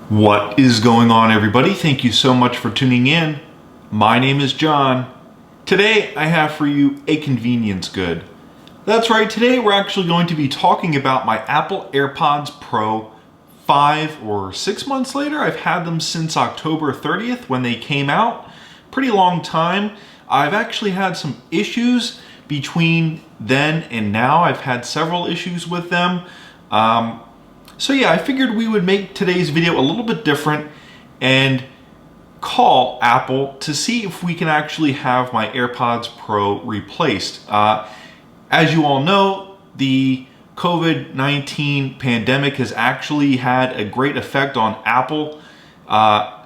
What is going on, everybody? Thank you so much for tuning in. My name is John. Today I have for you a convenience good. That's right, today we're actually going to be talking about my Apple AirPods Pro 5 or 6 months later. I've had them since October 30th when they came out. Pretty long time. I've actually had some issues between then and now. I've had several issues with them. So yeah, I figured we would make today's video a little bit different and call Apple to see if we can actually have my AirPods Pro replaced. As you all know, the COVID-19 pandemic has actually had a great effect on Apple.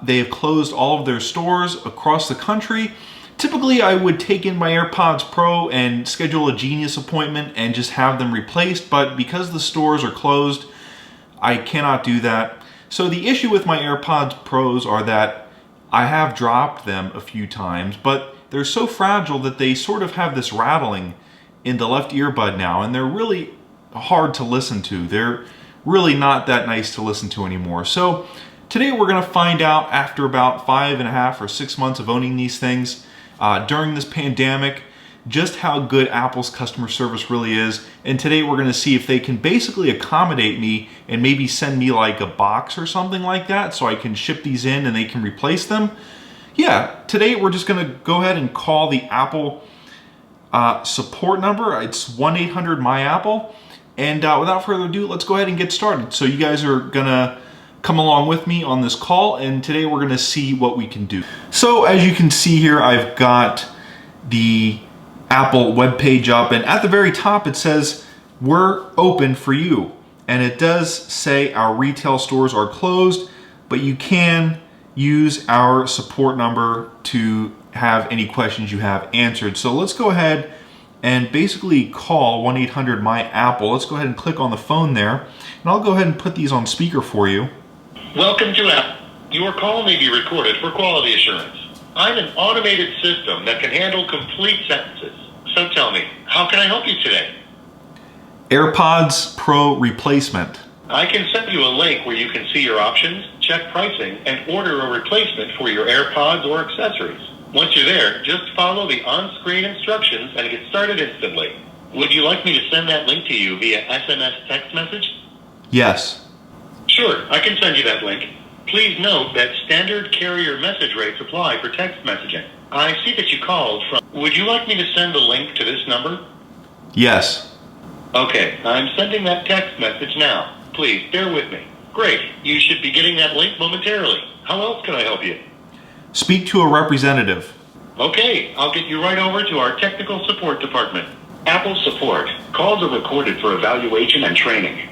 They have closed all of their stores across the country. Typically, I would take in my AirPods Pro and schedule a Genius appointment and just have them replaced, but because the stores are closed, I cannot do that. So the issue with my AirPods Pros are that I have dropped them a few times, but they're so fragile that they sort of have this rattling in the left earbud now, and they're really hard to listen to. They're really not that nice to listen to anymore. So today we're gonna find out, after about 5.5 or 6 months of owning these things during this pandemic, just how good Apple's customer service really is. And today we're gonna see if they can basically accommodate me and maybe send me like a box or something like that so I can ship these in and they can replace them. Yeah, today we're just gonna go ahead and call the Apple support number. It's 1-800-MY-APPLE. And without further ado, let's go ahead and get started. So you guys are gonna come along with me on this call, and today we're gonna see what we can do. So as you can see here, I've got the Apple webpage up, and at the very top it says we're open for you, and it does say our retail stores are closed, but you can use our support number to have any questions you have answered. So let's go ahead and basically call 1-800-MY-APPLE. Let's go ahead and click on the phone there, and I'll go ahead and put these on speaker for you. Welcome to Apple. Your call may be recorded for quality assurance. I'm an automated system that can handle complete sentences. So tell me, how can I help you today? AirPods Pro replacement. I can send you a link where you can see your options, check pricing, and order a replacement for your AirPods or accessories. Once you're there, just follow the on-screen instructions and get started instantly. Would you like me to send that link to you via SMS text message? Yes. Sure, I can send you that link. Please note that standard carrier message rates apply for text messaging. I see that you called from... Would you like me to send the link to this number? Yes. Okay, I'm sending that text message now. Please, bear with me. Great, you should be getting that link momentarily. How else can I help you? Speak to a representative. Okay, I'll get you right over to our technical support department. Apple support. Calls are recorded for evaluation and training.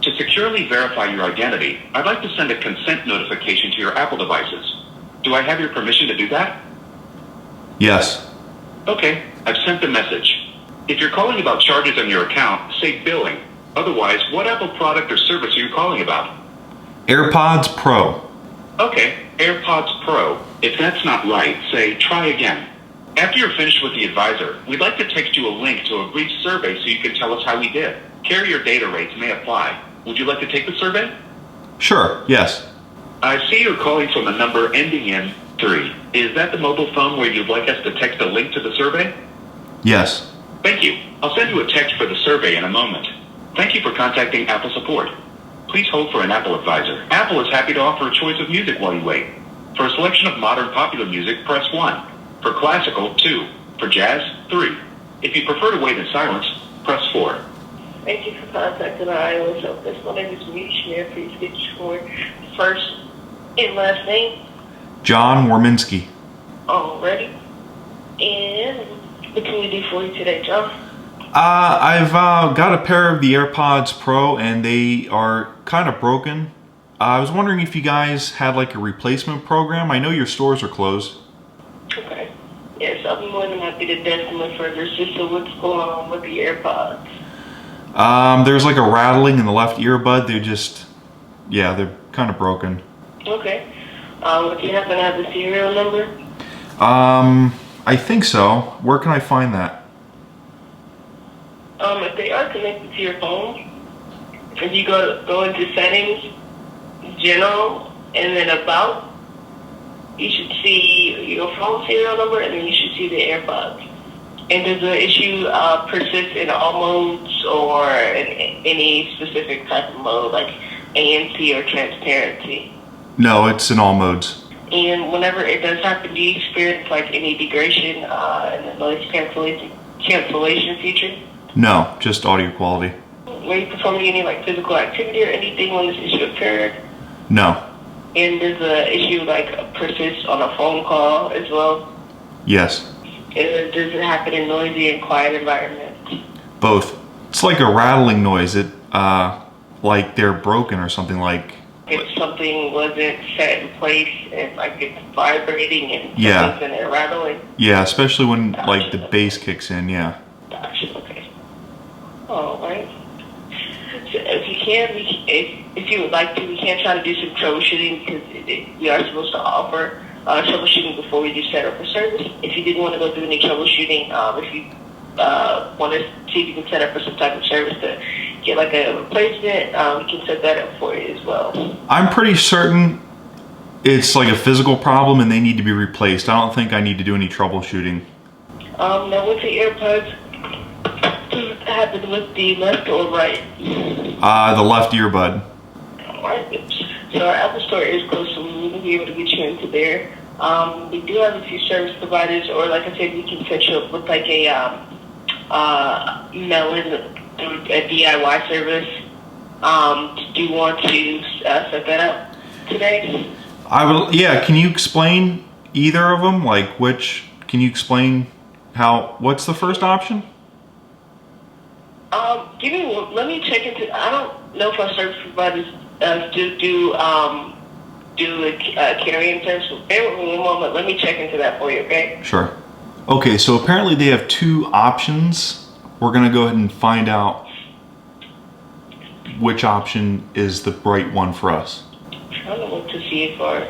To securely verify your identity, I'd like to send a consent notification to your Apple devices. Do I have your permission to do that? Yes. Okay, I've sent the message. If you're calling about charges on your account, say billing. Otherwise, what Apple product or service are you calling about? AirPods Pro. Okay, AirPods Pro. If that's not right, say try again. After you're finished with the advisor, we'd like to text you a link to a brief survey so you can tell us how we did. Carrier data rates may apply. Would you like to take the survey? Sure, yes. I see you're calling from a number ending in 3. Is that the mobile phone where you'd like us to text a link to the survey? Yes. Thank you. I'll send you a text for the survey in a moment. Thank you for contacting Apple support. Please hold for an Apple advisor. Apple is happy to offer a choice of music while you wait. For a selection of modern popular music, press 1. For classical, 2. For jazz, 3. If you prefer to wait in silence, press 4. Thank you for contacting our iOS office. My name is Mish. May I please get your first and last name? John Worminski. Alrighty. And what can we do for you today, John? I've got a pair of the AirPods Pro, and they are kind of broken. I was wondering if you guys had like a replacement program. I know your stores are closed. Okay. Yes, I'll be more than happy to desk them further. So what's going on with the AirPods? There's like a rattling in the left earbud. They're just, yeah, they're kind of broken. Okay. If you happen to have the serial number? I think so. Where can I find that? If they are connected to your phone, if you go into settings general, and then about, you should see your phone serial number, and then you should see the AirPods. And does the issue persist in all modes or in any specific type of mode, like ANC or transparency? No, it's in all modes. And whenever it does happen, do you experience like any degradation in the noise cancellation feature? No, just audio quality. Were you performing any like physical activity or anything when this issue occurred? No. And does the issue like persist on a phone call as well? Yes. And does it happen in noisy and quiet environments? Both. It's like a rattling noise. It like they're broken or something like. If something wasn't set in place and like it's vibrating and Yeah. something's in there rattling. Yeah, especially when like the bass kicks in. Yeah. Gotcha. Okay. All right. So if you can, if you would like to, we can try to do some troubleshooting because we are supposed to offer troubleshooting before we do set up for service. If you didn't want to go through any troubleshooting, if you want to see if you can set up for some type of service to get like a replacement, we can set that up for you as well. I'm pretty certain it's like a physical problem and they need to be replaced. I don't think I need to do any troubleshooting. Now with the AirPods, does it happen with the left or right? The left earbud. Alright, so our Apple Store is closed, so we will be able to get you into there. We do have a few service providers, or like I said, we can set you up with like a mail-in through a DIY service. Do you want to set that up today? I would. Yeah. Can you explain either of them? Like which? Can you explain how? What's the first option? Let me check into. I don't know if our service providers do a carrying service. Bear with me one moment. Let me check into that for you, okay? Sure. Okay, so apparently they have two options. We're gonna go ahead and find out which option is the right one for us. I'm trying to look to see if our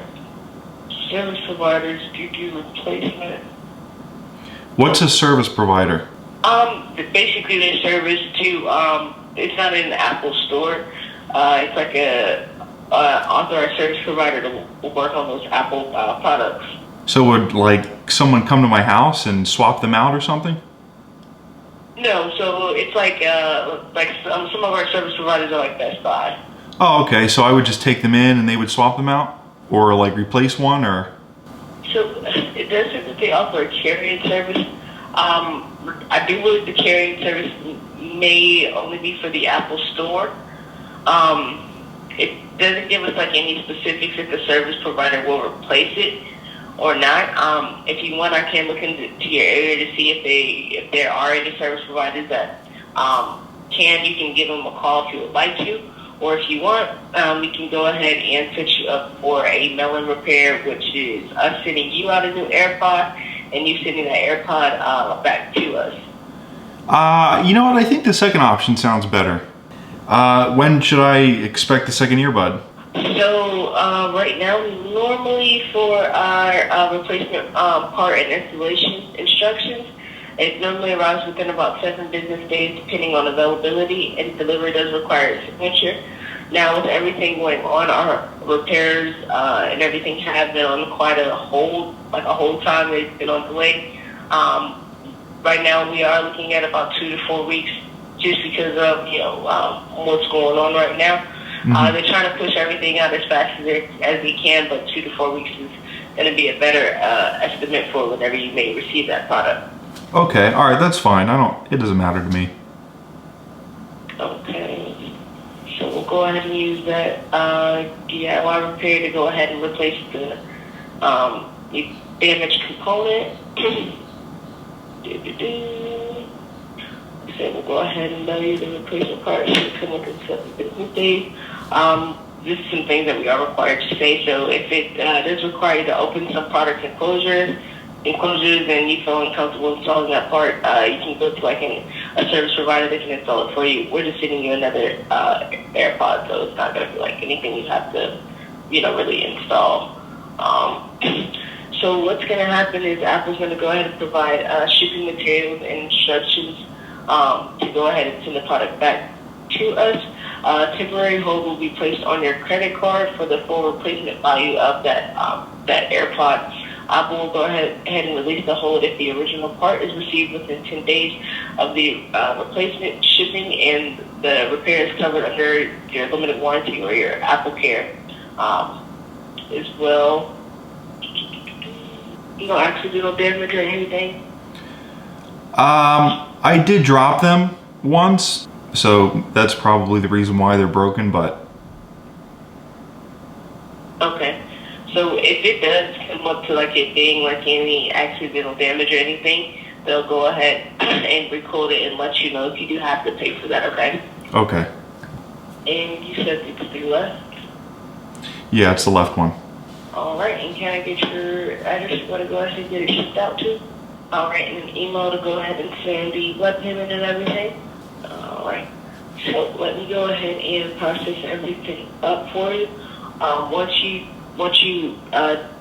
service providers do replacement. What's a service provider? Basically their service to, it's not in the Apple Store. It's like a authorized service provider to work on those Apple products. So would like someone come to my house and swap them out or something? No, so it's like some of our service providers are like Best Buy. Oh, okay. So I would just take them in and they would swap them out, or like replace one, or. So it does say that they offer a carrying service. I do believe the carrying service may only be for the Apple Store. It doesn't give us like any specifics if the service provider will replace it or not. If you want, I can look into your area to see if there are any service providers that you can give them a call if you would like to, or if you want, we can go ahead and set you up for a mail-in repair, which is us sending you out a new AirPod and you sending that AirPod back to us. You know what? I think the second option sounds better. When should I expect the second earbud? So right now, normally for our replacement part and installation instructions, it normally arrives within about 7 business days, depending on availability, and delivery does require a signature. Now, with everything going on, our repairs and everything have been on quite a hold time. They've been on delay. Right now, we are looking at about 2 to 4 weeks, just because of what's going on right now. Mm-hmm. They're trying to push everything out as fast as they can, but 2 to 4 weeks is going to be a better estimate for whenever you may receive that product. Okay, all right, that's fine. It doesn't matter to me. Okay, so we'll go ahead and use that DIY repair to go ahead and replace the damaged component. So we'll go ahead and know you the replacement part should come within 7 business days. This is some things that we are required to say. So if it does require you to open some product enclosures and you feel uncomfortable installing that part, you can go to like a service provider that can install it for you. We're just sending you another AirPod, so it's not going to be like anything you have to, really install. So what's going to happen is Apple's going to go ahead and provide shipping materials and instructions to go ahead and send the product back to us. Temporary hold will be placed on your credit card for the full replacement value of that AirPod. Apple will go ahead and release the hold if the original part is received within 10 days of the replacement shipping, and the repair is covered under your limited warranty or your Apple Care as well. No accidental damage or anything? I did drop them once, so that's probably the reason why they're broken, but... Okay. So if it does come up to like it being like any accidental damage or anything, they'll go ahead and recode it and let you know if you do have to pay for that, okay? Okay. And you said it's the left? Yeah, it's the left one. Alright, and can I get your address you want to go ahead and get it shipped out to? Alright, and an email to go ahead and send the web payment and everything? Alright. So let me go ahead and process everything up for you. Once you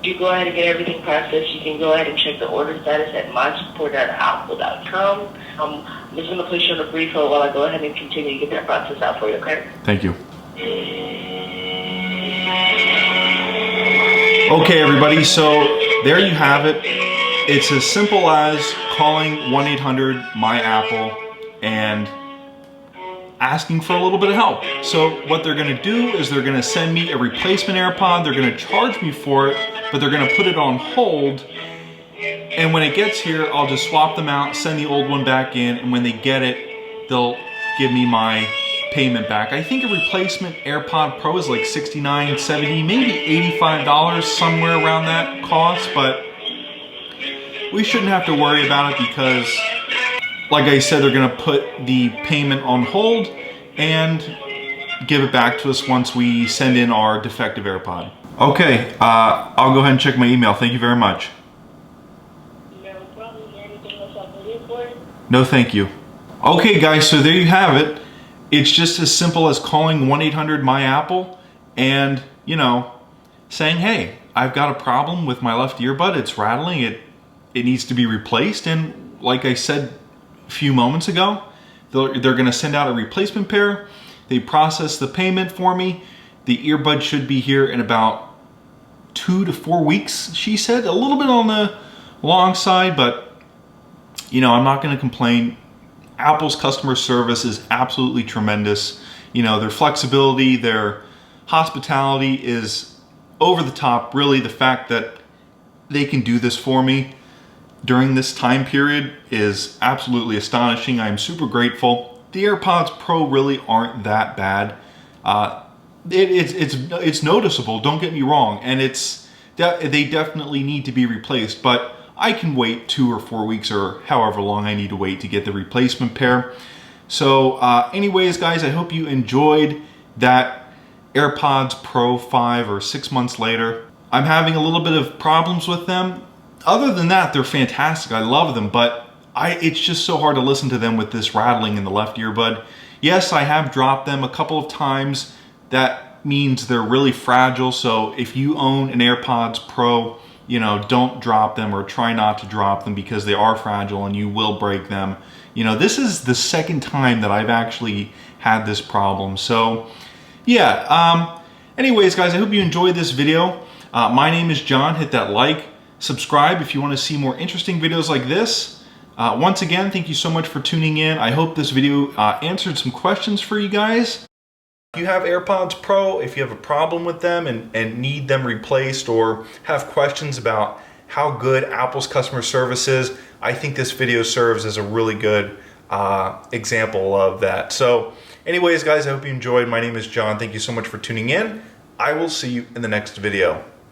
do go ahead and get everything processed, you can go ahead and check the order status at mysupport.apple.com. I'm just going to place you on a brief hold while I go ahead and continue to get that process out for you, okay? Thank you. Okay, everybody, so there you have it. It's as simple as calling 1-800-MY-APPLE and asking for a little bit of help. So what they're gonna do is they're gonna send me a replacement AirPod, they're gonna charge me for it, but they're gonna put it on hold. And when it gets here, I'll just swap them out, send the old one back in, and when they get it, they'll give me my payment back. I think a replacement AirPod Pro is like $69, $70, maybe $85, somewhere around that cost, but we shouldn't have to worry about it because, like I said, they're gonna put the payment on hold and give it back to us once we send in our defective AirPod. Okay, I'll go ahead and check my email. Thank you very much. No problem. Anything else I can do for you? No, thank you. Okay, guys, so there you have it. It's just as simple as calling 1-800-MY-APPLE and, you know, saying, hey, I've got a problem with my left earbud. It's rattling. It needs to be replaced. And like I said a few moments ago, they're going to send out a replacement pair. They process the payment for me. The earbud should be here in about 2 to 4 weeks, she said. A little bit on the long side, but, you know, I'm not going to complain. Apple's customer service is absolutely tremendous. You know, their flexibility, their hospitality is over the top. Really, the fact that they can do this for me during this time period is absolutely astonishing. I'm super grateful. The AirPods Pro really aren't that bad. It's noticeable, don't get me wrong, and they definitely need to be replaced, but I can wait 2 or 4 weeks or however long I need to wait to get the replacement pair. So anyways, guys, I hope you enjoyed that AirPods Pro 5 or 6 months later. I'm having a little bit of problems with them. Other than that, they're fantastic. I love them, but it's just so hard to listen to them with this rattling in the left earbud. Yes, I have dropped them a couple of times. That means they're really fragile, so if you own an AirPods Pro, you know, don't drop them or try not to drop them because they are fragile and you will break them. You know, this is the second time that I've actually had this problem. So, yeah. Anyways, guys, I hope you enjoyed this video. My name is John. Hit that like, subscribe if you want to see more interesting videos like this. Once again, thank you so much for tuning in. I hope this video answered some questions for you guys. If you have AirPods Pro, if you have a problem with them and need them replaced or have questions about how good Apple's customer service is, I think this video serves as a really good example of that. So anyways, guys, I hope you enjoyed. My name is John. Thank you so much for tuning in. I will see you in the next video.